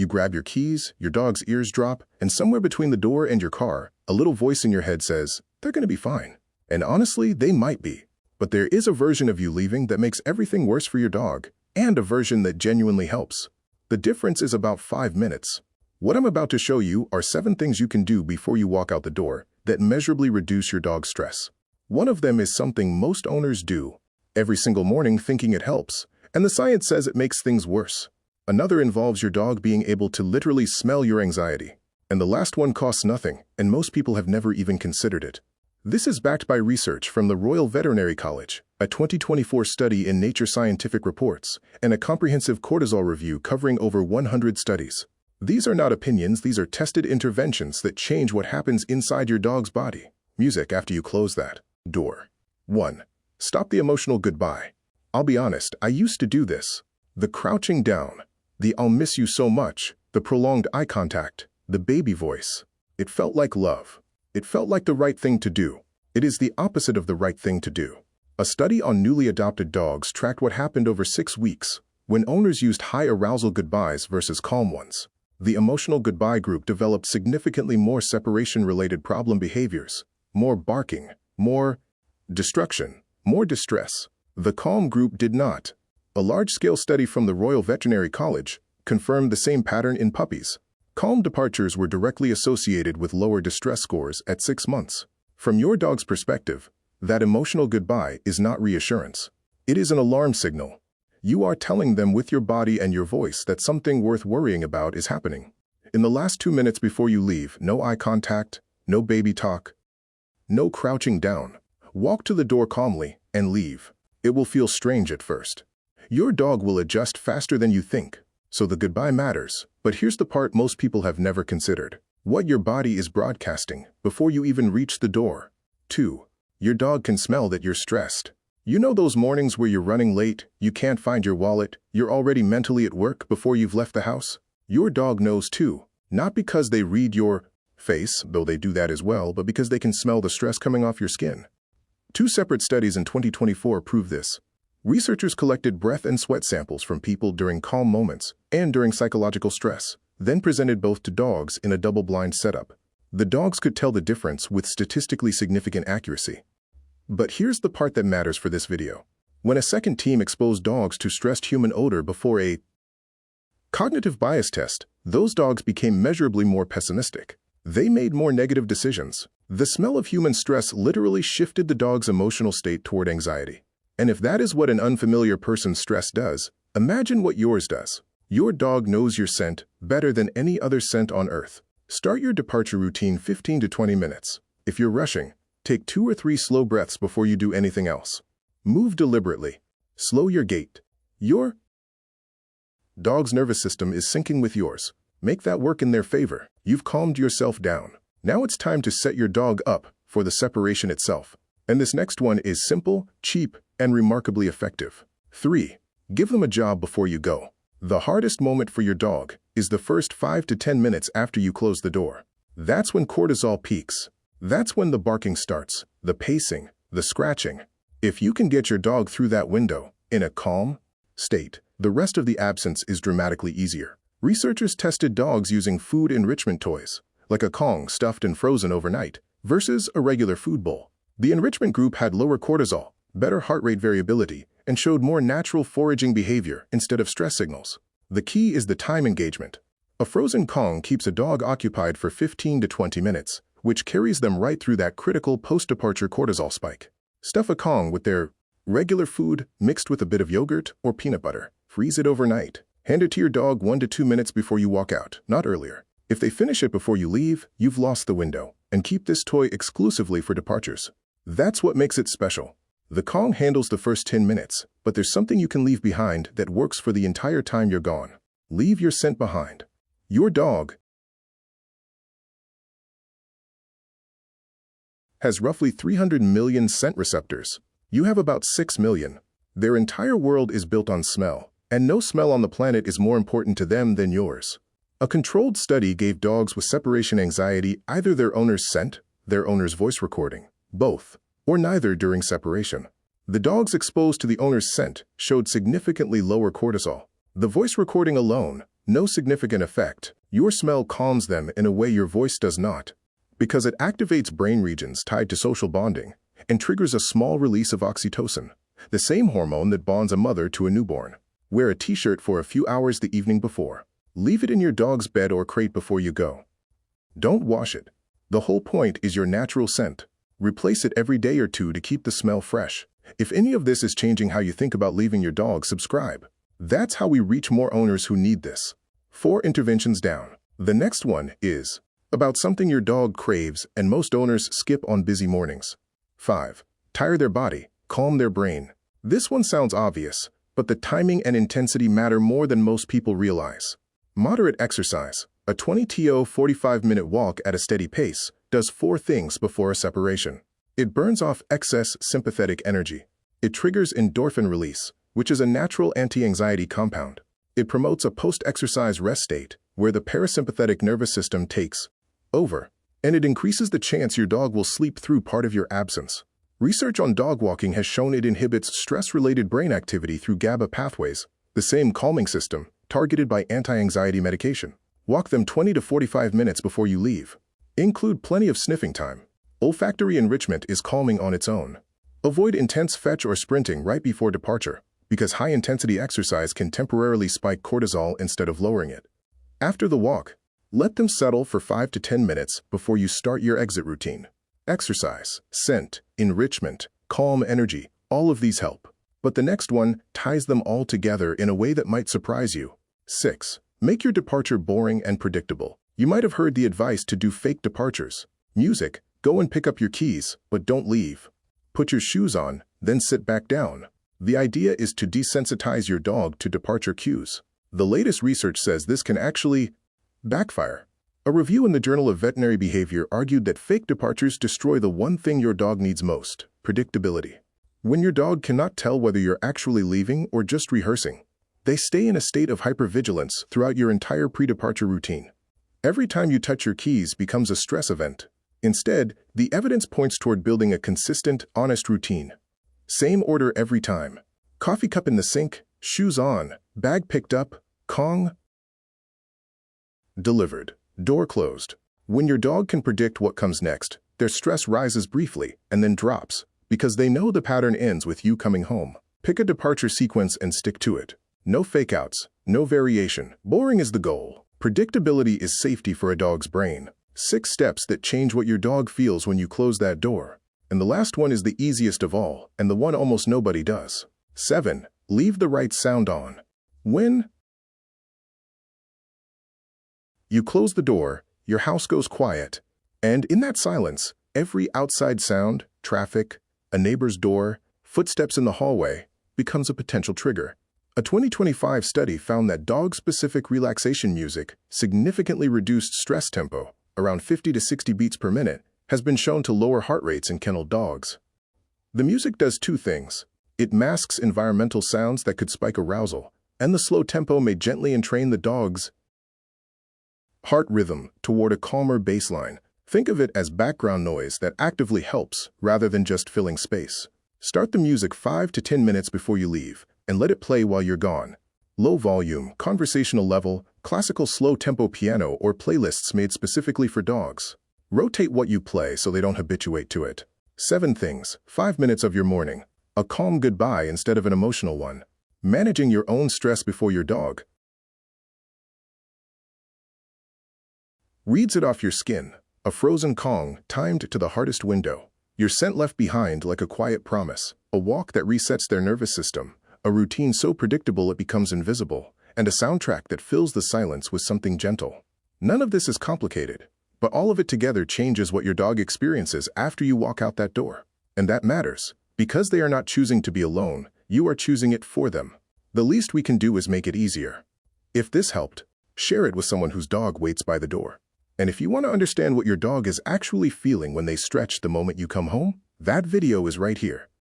You grab your keys, your dog's ears drop, and somewhere between the door and your car, a little voice in your head says, "They're going to be fine." And honestly, they might be. But there is a version of you leaving that makes everything worse for your dog, and a version that genuinely helps. The difference is about 5 minutes. What I'm about to show you are 7 things you can do before you walk out the door that measurably reduce your dog's stress. One of them is something most owners do every single morning thinking it helps, and the science says it makes things worse. Another involves your dog being able to literally smell your anxiety. And the last one costs nothing, and most people have never even considered it. This is backed by research from the Royal Veterinary College, a 2024 study in Nature Scientific Reports, and a comprehensive cortisol review covering over 100 studies. These are not opinions, these are tested interventions that change what happens inside your dog's body. Music after you close that door. 1. Stop the emotional goodbye. I'll be honest, I used to do this. The crouching down, the "I'll miss you so much," the prolonged eye contact, the baby voice. It felt like love. It felt like the right thing to do. It is the opposite of the right thing to do. A study on newly adopted dogs tracked what happened over 6 weeks when owners used high-arousal goodbyes versus calm ones. The emotional goodbye group developed significantly more separation-related problem behaviors, more barking, more destruction, more distress. The calm group did not. A large-scale study from the Royal Veterinary College confirmed the same pattern in puppies. Calm departures were directly associated with lower distress scores at 6 months. From your dog's perspective, that emotional goodbye is not reassurance. It is an alarm signal. You are telling them with your body and your voice that something worth worrying about is happening. In the last 2 minutes before you leave, no eye contact, no baby talk, no crouching down. Walk to the door calmly and leave. It will feel strange at first. Your dog will adjust faster than you think. So the goodbye matters, but here's the part most people have never considered. What your body is broadcasting before you even reach the door. 2. Your dog can smell that you're stressed. You know those mornings where you're running late, you can't find your wallet, you're already mentally at work before you've left the house? Your dog knows too, not because they read your face, though they do that as well, but because they can smell the stress coming off your skin. 2 separate studies in 2024 prove this. Researchers collected breath and sweat samples from people during calm moments and during psychological stress, then presented both to dogs in a double-blind setup. The dogs could tell the difference with statistically significant accuracy. But here's the part that matters for this video. When a second team exposed dogs to stressed human odor before a cognitive bias test, those dogs became measurably more pessimistic. They made more negative decisions. The smell of human stress literally shifted the dog's emotional state toward anxiety. And if that is what an unfamiliar person's stress does, imagine what yours does. Your dog knows your scent better than any other scent on earth. Start your departure routine 15 to 20 minutes. If you're rushing, take 2 or 3 slow breaths before you do anything else. Move deliberately. Slow your gait. Your dog's nervous system is syncing with yours. Make that work in their favor. You've calmed yourself down. Now it's time to set your dog up for the separation itself. And this next one is simple, cheap, and remarkably effective. 3. Give them a job before you go. The hardest moment for your dog is the first 5 to 10 minutes after you close the door. That's when cortisol peaks. That's when the barking starts, the pacing, the scratching. If you can get your dog through that window in a calm state, the rest of the absence is dramatically easier. Researchers tested dogs using food enrichment toys, like a Kong stuffed and frozen overnight, versus a regular food bowl. The enrichment group had lower cortisol, better heart rate variability, and showed more natural foraging behavior instead of stress signals. The key is the time engagement. A frozen Kong keeps a dog occupied for 15 to 20 minutes, which carries them right through that critical post-departure cortisol spike. Stuff a Kong with their regular food mixed with a bit of yogurt or peanut butter. Freeze it overnight. Hand it to your dog 1 to 2 minutes before you walk out, not earlier. If they finish it before you leave, you've lost the window. And keep this toy exclusively for departures. That's what makes it special. The Kong handles the first 10 minutes, but there's something you can leave behind that works for the entire time you're gone. Leave your scent behind. Your dog has roughly 300 million scent receptors. You have about 6 million. Their entire world is built on smell, and no smell on the planet is more important to them than yours. A controlled study gave dogs with separation anxiety either their owner's scent, their owner's voice recording, both, or neither during separation. The dogs exposed to the owner's scent showed significantly lower cortisol. The voice recording alone No significant effect. Your smell calms them in a way your voice does not, because it activates brain regions tied to social bonding and triggers a small release of oxytocin, the same hormone that bonds a mother to a newborn. Wear a t-shirt for a few hours the evening before. Leave it in your dog's bed or crate before you go. Don't wash it. The whole point is your natural scent. Replace it every day or two to keep the smell fresh. If any of this is changing how you think about leaving your dog, subscribe. That's how we reach more owners who need this. 4 interventions down. The next one is about something your dog craves and most owners skip on busy mornings. 5. Tire their body, calm their brain. This one sounds obvious, but the timing and intensity matter more than most people realize. Moderate exercise, a 20-to 45-minute walk at a steady pace, does 4 things before a separation. It burns off excess sympathetic energy. It triggers endorphin release, which is a natural anti-anxiety compound. It promotes a post-exercise rest state, where the parasympathetic nervous system takes over, and it increases the chance your dog will sleep through part of your absence. Research on dog walking has shown it inhibits stress-related brain activity through GABA pathways, the same calming system targeted by anti-anxiety medication. Walk them 20 to 45 minutes before you leave. Include plenty of sniffing time. Olfactory enrichment is calming on its own. Avoid intense fetch or sprinting right before departure, because high-intensity exercise can temporarily spike cortisol instead of lowering it. After the walk, let them settle for 5 to 10 minutes before you start your exit routine. Exercise, scent, enrichment, calm energy, all of these help. But the next one ties them all together in a way that might surprise you. 6. Make your departure boring and predictable. You might have heard the advice to do fake departures. Music, go and pick up your keys, but don't leave. Put your shoes on, then sit back down. The idea is to desensitize your dog to departure cues. The latest research says this can actually backfire. A review in the Journal of Veterinary Behavior argued that fake departures destroy the one thing your dog needs most: predictability. When your dog cannot tell whether you're actually leaving or just rehearsing, they stay in a state of hypervigilance throughout your entire pre-departure routine. Every time you touch your keys becomes a stress event. Instead, the evidence points toward building a consistent, honest routine. Same order every time. Coffee cup in the sink, shoes on, bag picked up, Kong delivered, door closed. When your dog can predict what comes next, their stress rises briefly and then drops, because they know the pattern ends with you coming home. Pick a departure sequence and stick to it. No fake-outs, no variation. Boring is the goal. Predictability is safety for a dog's brain. 6 steps that change what your dog feels when you close that door. And the last one is the easiest of all, and the one almost nobody does. 7. Leave the right sound on. When you close the door, your house goes quiet. And in that silence, every outside sound, traffic, a neighbor's door, footsteps in the hallway, becomes a potential trigger. A 2025 study found that dog-specific relaxation music significantly reduced stress tempo, around 50 to 60 beats per minute, has been shown to lower heart rates in kennel dogs. The music does 2 things. It masks environmental sounds that could spike arousal, and the slow tempo may gently entrain the dog's heart rhythm toward a calmer baseline. Think of it as background noise that actively helps rather than just filling space. Start the music 5 to 10 minutes before you leave, and let it play while you're gone. Low volume, conversational level, classical slow-tempo piano, or playlists made specifically for dogs. Rotate what you play so they don't habituate to it. 7 things, 5 minutes of your morning. A calm goodbye instead of an emotional one. Managing your own stress before your dog reads it off your skin. A frozen Kong timed to the hardest window. Your scent left behind like a quiet promise. A walk that resets their nervous system. A routine so predictable it becomes invisible. And a soundtrack that fills the silence with something gentle. None of this is complicated, but all of it together changes what your dog experiences after you walk out that door. And that matters. Because they are not choosing to be alone, you are choosing it for them. The least we can do is make it easier. If this helped, share it with someone whose dog waits by the door. And if you want to understand what your dog is actually feeling when they stretch the moment you come home, that video is right here.